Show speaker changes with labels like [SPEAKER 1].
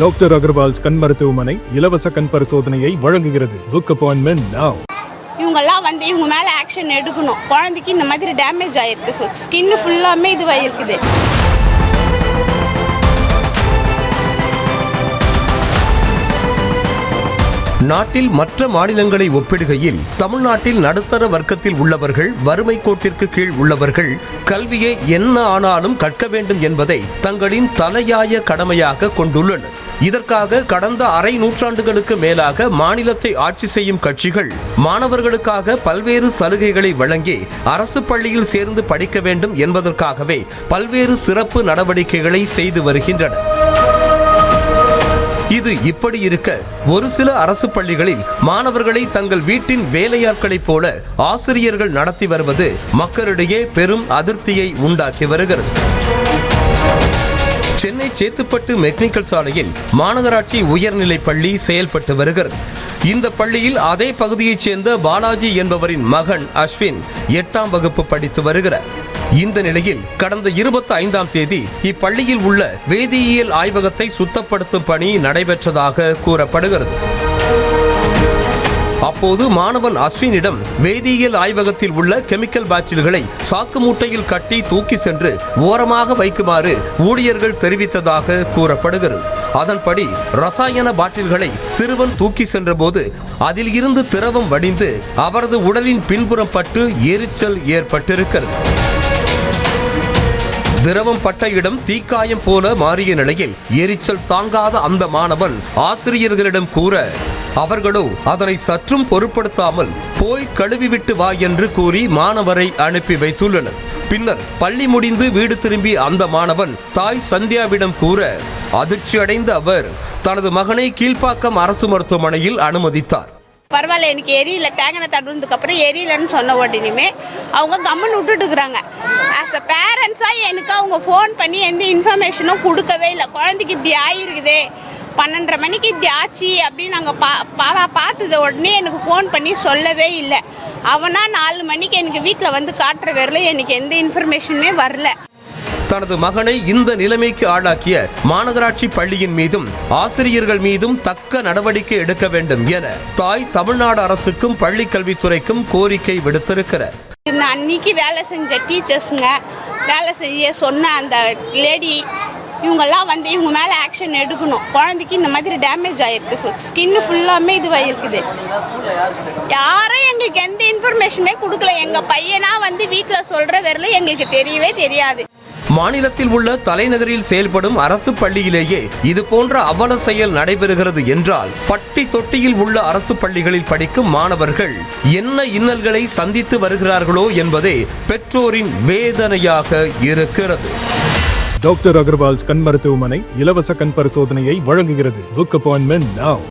[SPEAKER 1] Doctor Agarwal's கண் மருத்துவமனை இலவச கண் பரிசோதனையை வழங்குகிறது. Book appointment now.
[SPEAKER 2] இவங்கெல்லாம் இவங்க மேலே ஆக்ஷன் எடுக்கணும். குழந்தைக்கு இந்த மாதிரி டேமேஜ் ஆகிருக்கு, ஸ்கின்னு ஃபுல்லாமே இதுவாகிருக்குது.
[SPEAKER 3] நாட்டில் மற்ற மாநிலங்களை ஒப்பிடுகையில் தமிழ்நாட்டில் நடுத்தர வர்க்கத்தில் உள்ளவர்கள், வறுமை கோட்டிற்கு கீழ் உள்ளவர்கள் கல்வியை என்ன ஆனாலும் கற்க வேண்டும் என்பதை தங்களின் தலையாய கடமையாக கொண்டுள்ளனர். இதற்காக கடந்த அரை நூற்றாண்டுகளுக்கு மேலாக மாநிலத்தை ஆட்சி செய்யும் கட்சிகள் மாணவர்களுக்காக பல்வேறு சலுகைகளை வழங்கி அரசு பள்ளியில் சேர்ந்து படிக்க வேண்டும் என்பதற்காகவே பல்வேறு சிறப்பு நடவடிக்கைகளை செய்து வருகின்றன. இது இப்படி இருக்க, ஒரு சில அரசு பள்ளிகளில் மாணவர்களை தங்கள் வீட்டின் வேலையாட்களைப் போல ஆசிரியர்கள் நடத்தி வருவது மக்களிடையே பெரும் அதிருப்தியை உண்டாக்கி வருகிறது. சென்னை சேத்துப்பட்டு மெக்னிக்கல் சாலையில் மாநகராட்சி உயர்நிலைப் பள்ளி செயல்பட்டு வருகிறது. இந்த பள்ளியில் அதே பகுதியைச் சேர்ந்த பாலாஜி என்பவரின் மகன் அஸ்வின் 8ஆம் வகுப்பு படித்து வருகிறார். இந்த நிலையில் கடந்த 25ஆம் தேதி இப்பள்ளியில் உள்ள வேதியியல் ஆய்வகத்தை சுத்தப்படுத்தும் பணி நடைபெற்றதாக கூறப்படுகிறது. அப்போது மாணவன் அஸ்வினிடம் வேதியியல் ஆய்வகத்தில் உள்ள கெமிக்கல் பாட்டில்களை சாக்கு மூட்டையில் கட்டி தூக்கி சென்று ஓரமாக வைக்குமாறு ஊழியர்கள் தெரிவித்ததாக கூறப்படுகிறது. அதன்படி ரசாயன பாட்டில்களை சிறுவன் தூக்கி சென்றபோது அதில் இருந்து திரவம் வடிந்து அவரது உடலின் பின்புறம் பட்டு எரிச்சல் ஏற்பட்டிருக்கிறது. திரவம் பட்ட இடம் தீக்காயம் போல மாறிய நிலையில் எரிச்சல் தாங்காத அந்த மாணவன் ஆசிரியர்களிடம் கூற, அவர்களோ அதனை சற்றும் பொருட்படுத்தாமல் போய் கழுவிவிட்டு வா என்று கூறி மாணவரை அனுப்பி வைத்துள்ளனர். பின்னர் பள்ளி முடிந்து வீடு திரும்பி அந்த மாணவன் தாய் சந்தியாவிடம் கூற, அதிர்ச்சி அடைந்த அவர் தனது மகனை கீழ்ப்பாக்கம் அரசு மருத்துவமனையில் அனுமதித்தார்.
[SPEAKER 2] பரவாயில்ல, எனக்கு எரியல, தேங்கின தடுந்ததுக்கு அப்புறம் எரியலன்னு சொன்ன உடனேயுமே அவங்க கம்மன் விட்டுட்டு இருக்கிறாங்க. ஆஸ் அ பேரண்ட்ஸாக எனக்கு அவங்க ஃபோன் பண்ணி எந்த இன்ஃபர்மேஷனும் கொடுக்கவே இல்லை. குழந்தைக்கு இப்படி ஆகிருக்குதே, 12:30 மணிக்கு இப்படி ஆச்சு அப்படின்னு நாங்கள் பார்த்தது உடனே எனக்கு ஃபோன் பண்ணி சொல்லவே இல்லை. அவனா 4 மணிக்கு எனக்கு வீட்டில் காட்டுற வரல எனக்கு எந்த இன்ஃபர்மேஷனுமே வரல.
[SPEAKER 3] தனது மகனை இந்த நிலைமைக்கு ஆளாக்கிய மாநகராட்சி பள்ளியின் மீதும் ஆசிரியர்கள் மீதும் தக்க நடவடிக்கை எடுக்க வேண்டும் என தாய் தமிழ்நாடு அரசுக்கும் பள்ளி கல்வித்துறைக்கும் கோரிக்கை விடுத்திருக்கிறார்.
[SPEAKER 2] அன்னைக்கு வேலை செஞ்ச டீச்சர்ஸுங்க, வேலை செய்ய சொன்ன அந்த லேடி, இவங்கெல்லாம் இவங்க மேலே ஆக்ஷன் எடுக்கணும். குழந்தைக்கு இந்த மாதிரி டேமேஜ் ஆகிருக்கு, ஸ்கின்னு ஃபுல்லாமே இதுவாகிருக்குது. யாரும் எங்களுக்கு எந்த இன்ஃபர்மேஷனுமே கொடுக்கல. எங்கள் பையனா வீட்டில் சொல்கிற வரல எங்களுக்கு தெரியவே தெரியாது.
[SPEAKER 3] மாநிலத்தில் உள்ள தலைநகரில் செயல்படும் அரசு பள்ளியிலேயே இது போன்ற அவல செயல் நடைபெறுகிறது என்றால், பட்டி தொட்டியில் உள்ள அரசு பள்ளிகளில் படிக்கும் மாணவர்கள் என்ன இன்னல்களை சந்தித்து வருகிறார்களோ என்பதே பெற்றோரின் வேதனையாக இருக்கிறது.
[SPEAKER 1] டாக்டர் அகர்வால்ஸ் கண் மருத்துவமனை இலவச கண் பரிசோதனையை வழங்குகிறது. Book appointment now.